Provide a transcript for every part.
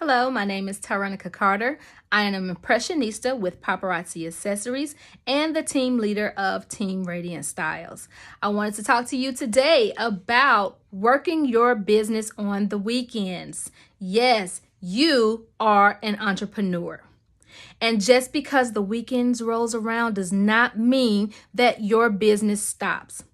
Hello, my name is Tyronica Carter. I am an impressionista with Paparazzi Accessories and the team leader of Team Radiant Styles. I wanted to talk to you today about working your business on the weekends. Yes, you are an entrepreneur. And just because the weekends rolls around does not mean that your business stops.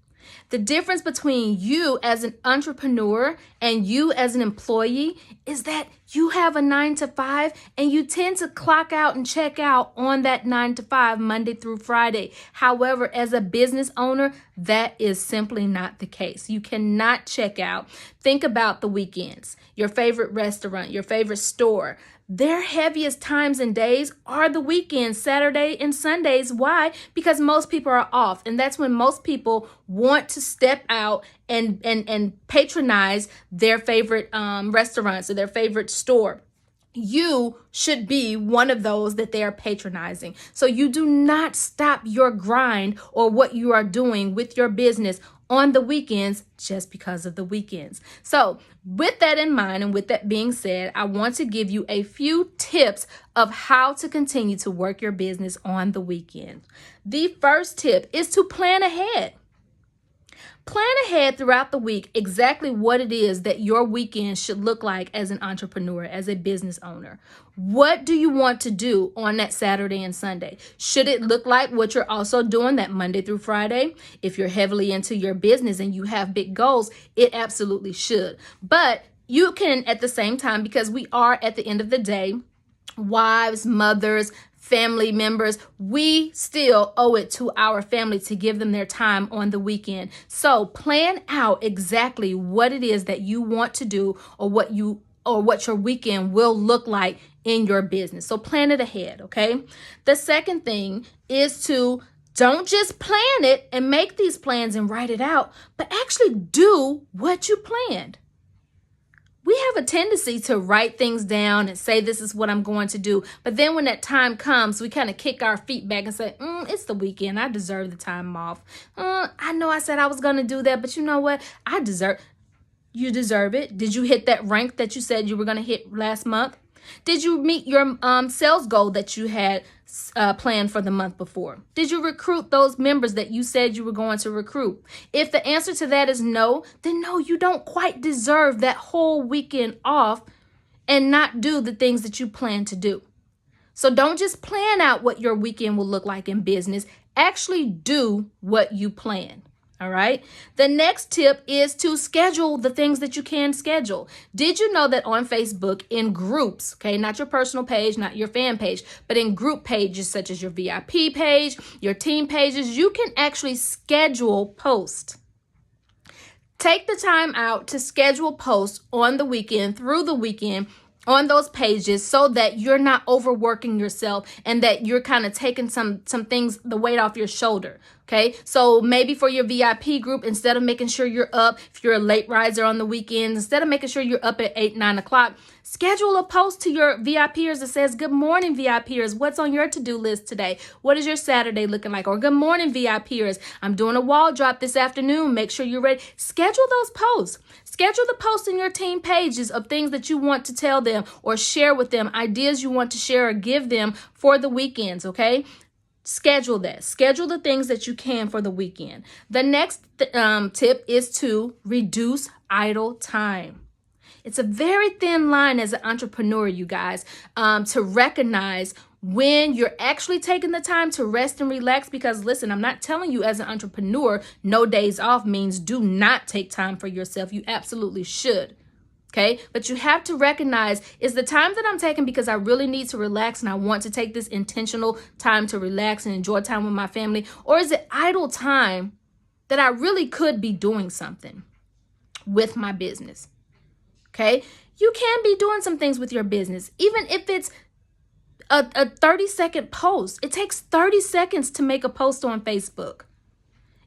The difference between you as an entrepreneur and you as an employee is that you have a 9 to 5 and you tend to clock out and check out on that 9 to 5 Monday through Friday. However, as a business owner, that is simply not the case. You cannot check out. Think about the weekends, your favorite restaurant, your favorite store. Their heaviest times and days are the weekends, Saturday and Sundays. Why? Because most people are off. And that's when most people want to step out and patronize their favorite restaurants or their favorite store. You should be one of those that they are patronizing. So you do not stop your grind or what you are doing with your business on the weekends just because of the weekends. So with that in mind and with that being said, I want to give you a few tips of how to continue to work your business on the weekend. The first tip is to plan ahead. Plan ahead throughout the week exactly what it is that your weekend should look like as an entrepreneur, as a business owner. What do you want to do on that Saturday and Sunday? Should it look like what you're also doing that Monday through Friday? If you're heavily into your business and you have big goals, it absolutely should. But you can at the same time, because we are at the end of the day, wives, mothers, family members, we still owe it to our family to give them their time on the weekend. So plan out exactly what it is that you want to do or what your weekend will look like in your business. So plan it ahead, okay? The second thing is to don't just plan it and make these plans and write it out, but actually do what you planned. We have a tendency to write things down and say, this is what I'm going to do. But then when that time comes, we kind of kick our feet back and say, it's the weekend. I deserve the time off. I know I said I was going to do that, but you know what? You deserve it. Did you hit that rank that you said you were going to hit last month? Did you meet your sales goal that you had planned for the month before? Did you recruit those members that you said you were going to recruit? If the answer to that is no, then no, you don't quite deserve that whole weekend off and not do the things that you plan to do. So don't just plan out what your weekend will look like in business. Actually do what you plan. All right. The next tip is to schedule the things that you can schedule. Did you know that on Facebook in groups, okay, not your personal page, not your fan page, but in group pages such as your VIP page, your team pages, you can actually schedule posts. Take the time out to schedule posts on the weekend, through the weekend, on those pages so that you're not overworking yourself and that you're kind of taking some things, the weight off your shoulder. Okay, so maybe for your VIP group, instead of making sure you're up, if you're a late riser on the weekends, instead of making sure you're up at 8, 9 o'clock, schedule a post to your VIPers that says, good morning, VIPers. What's on your to-do list today? What is your Saturday looking like? Or good morning, VIPers. I'm doing a wall drop this afternoon. Make sure you're ready. Schedule those posts. Schedule the posts in your team pages of things that you want to tell them or share with them, ideas you want to share or give them for the weekends, okay? Schedule that. Schedule the things that you can for the weekend. The next tip is to reduce idle time. It's a very thin line as an entrepreneur, you guys, to recognize when you're actually taking the time to rest and relax. Because listen, I'm not telling you as an entrepreneur, no days off means do not take time for yourself. You absolutely should. Okay, but you have to recognize, is the time that I'm taking because I really need to relax and I want to take this intentional time to relax and enjoy time with my family? Or is it idle time that I really could be doing something with my business? Okay, you can be doing some things with your business, even if it's a 30-second post. It takes 30 seconds to make a post on Facebook.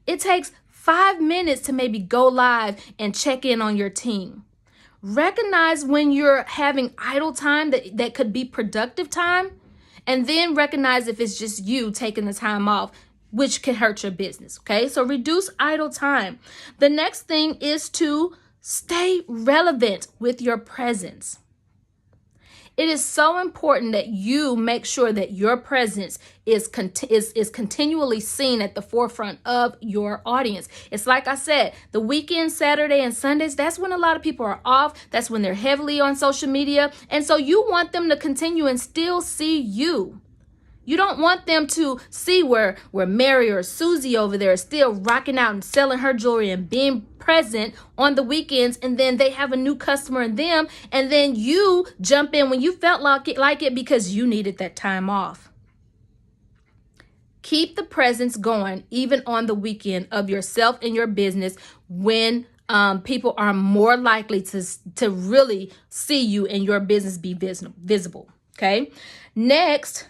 It takes 5 minutes to maybe go live and check in on your team. Recognize when you're having idle time that could be productive time, and then recognize if it's just you taking the time off, which can hurt your business. Okay, so reduce idle time. The next thing is to stay relevant with your presence. It is so important that you make sure that your presence is continually seen at the forefront of your audience. It's like I said, the weekend, Saturday and Sundays, that's when a lot of people are off. That's when they're heavily on social media. And so you want them to continue and still see you. You don't want them to see where Mary or Susie over there is still rocking out and selling her jewelry and being present on the weekends, and then they have a new customer in them, and then you jump in when you felt like it because you needed that time off. Keep the presence going even on the weekend of yourself and your business when people are more likely to really see you and your business be visible. Okay. Next,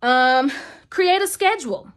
create a schedule.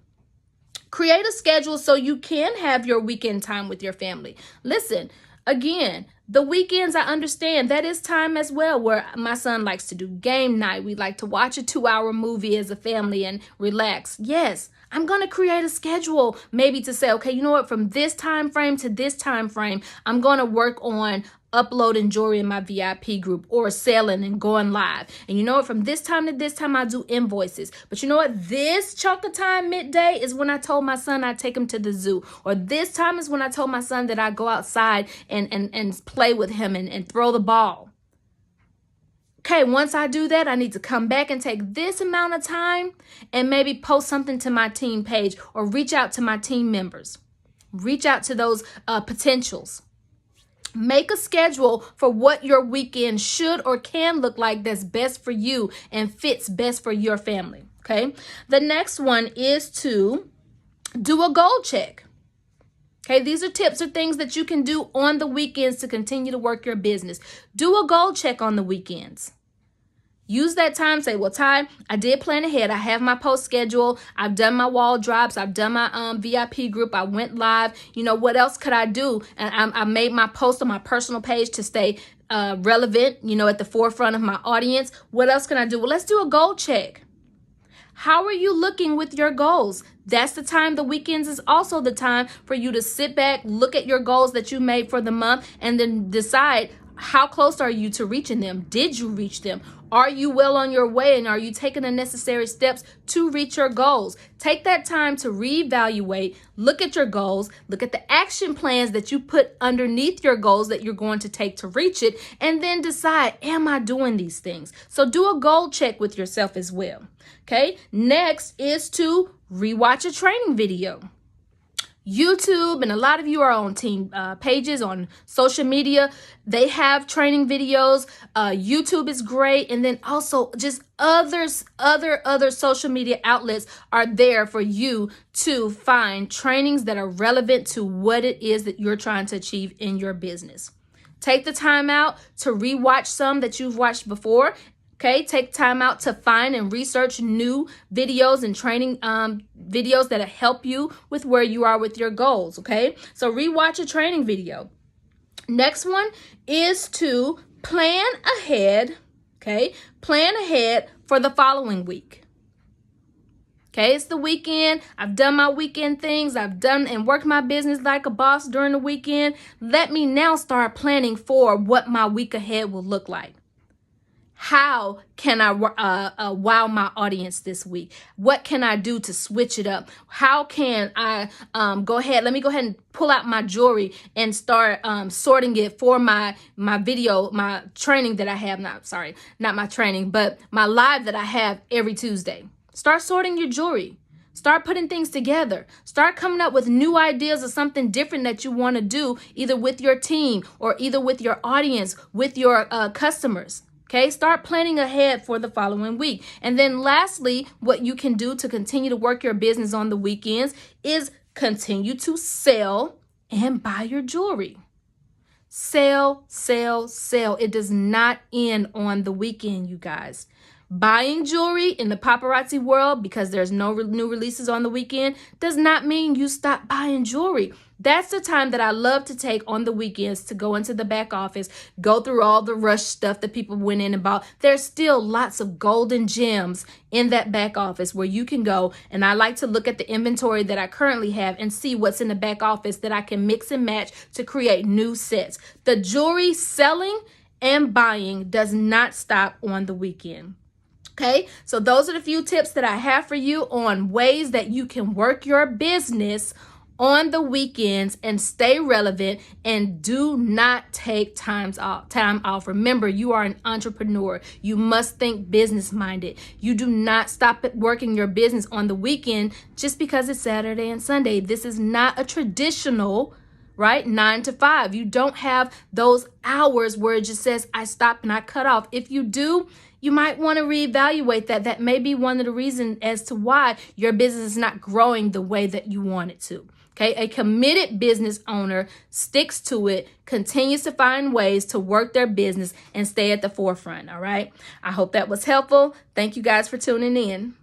Create a schedule so you can have your weekend time with your family. Listen, again, the weekends, I understand that is time as well where my son likes to do game night. We like to watch a 2-hour movie as a family and relax. Yes, I'm going to create a schedule maybe to say, okay, you know what, from this time frame to this time frame, I'm going to work on uploading jewelry in my VIP group or selling and going live. And you know what, from this time to this time, I do invoices. But you know what, this chunk of time midday is when I told my son I'd take him to the zoo. Or this time is when I told my son that I'd go outside and play with him and throw the ball. Okay, once I do that, I need to come back and take this amount of time and maybe post something to my team page or reach out to my team members. Reach out to those potentials. Make a schedule for what your weekend should or can look like that's best for you and fits best for your family. Okay. The next one is to do a goal check. Okay. These are tips or things that you can do on the weekends to continue to work your business. Do a goal check on the weekends. Use that time. Say, well, Ty, I did plan ahead. I have my post schedule. I've done my wall drops. I've done my VIP group. I went live. You know, what else could I do? And I made my post on my personal page to stay relevant, you know, at the forefront of my audience. What else can I do? Well, let's do a goal check. How are you looking with your goals? That's the time. The weekends is also the time for you to sit back, look at your goals that you made for the month, and then decide, how close are you to reaching them? Did you reach them? Are you well on your way, and are you taking the necessary steps to reach your goals? Take that time to reevaluate, look at your goals, look at the action plans that you put underneath your goals that you're going to take to reach it, and then decide, am I doing these things? So do a goal check with yourself as well. Okay. Next is to rewatch a training video. YouTube, and a lot of you are on team pages on social media. They have training videos. YouTube is great. And then also just other social media outlets are there for you to find trainings that are relevant to what it is that you're trying to achieve in your business. Take the time out to rewatch some that you've watched before. Okay, take time out to find and research new videos and training videos that help you with where you are with your goals. Okay, so rewatch a training video. Next one is to plan ahead. Okay, plan ahead for the following week. Okay, it's the weekend. I've done my weekend things. I've done and worked my business like a boss during the weekend. Let me now start planning for what my week ahead will look like. How can I wow my audience this week? What can I do to switch it up? How can I go ahead? Let me go ahead and pull out my jewelry and start sorting it for my video, my training that I have. Not my training, but my live that I have every Tuesday. Start sorting your jewelry. Start putting things together. Start coming up with new ideas of something different that you want to do, either with your team or either with your audience, with your customers. Okay, start planning ahead for the following week. And then lastly, what you can do to continue to work your business on the weekends is continue to sell and buy your jewelry. Sell, sell, sell. It does not end on the weekend, you guys. Buying jewelry in the paparazzi world because there's no new releases on the weekend does not mean you stop buying jewelry. That's the time that I love to take on the weekends to go into the back office, go through all the rush stuff that people went in and bought. There's still lots of golden gems in that back office where you can go. And I like to look at the inventory that I currently have and see what's in the back office that I can mix and match to create new sets. The jewelry selling and buying does not stop on the weekend. Okay, so those are the few tips that I have for you on ways that you can work your business on the weekends and stay relevant and do not take time off. Remember, you are an entrepreneur. You must think business minded. You do not stop working your business on the weekend just because it's Saturday and Sunday. This is not a traditional 9 to 5. You don't have those hours where it just says I stop and I cut off. If you do, you might want to reevaluate that. That may be one of the reasons as to why your business is not growing the way that you want it to. Okay, a committed business owner sticks to it, continues to find ways to work their business and stay at the forefront. All right. I hope that was helpful. Thank you guys for tuning in.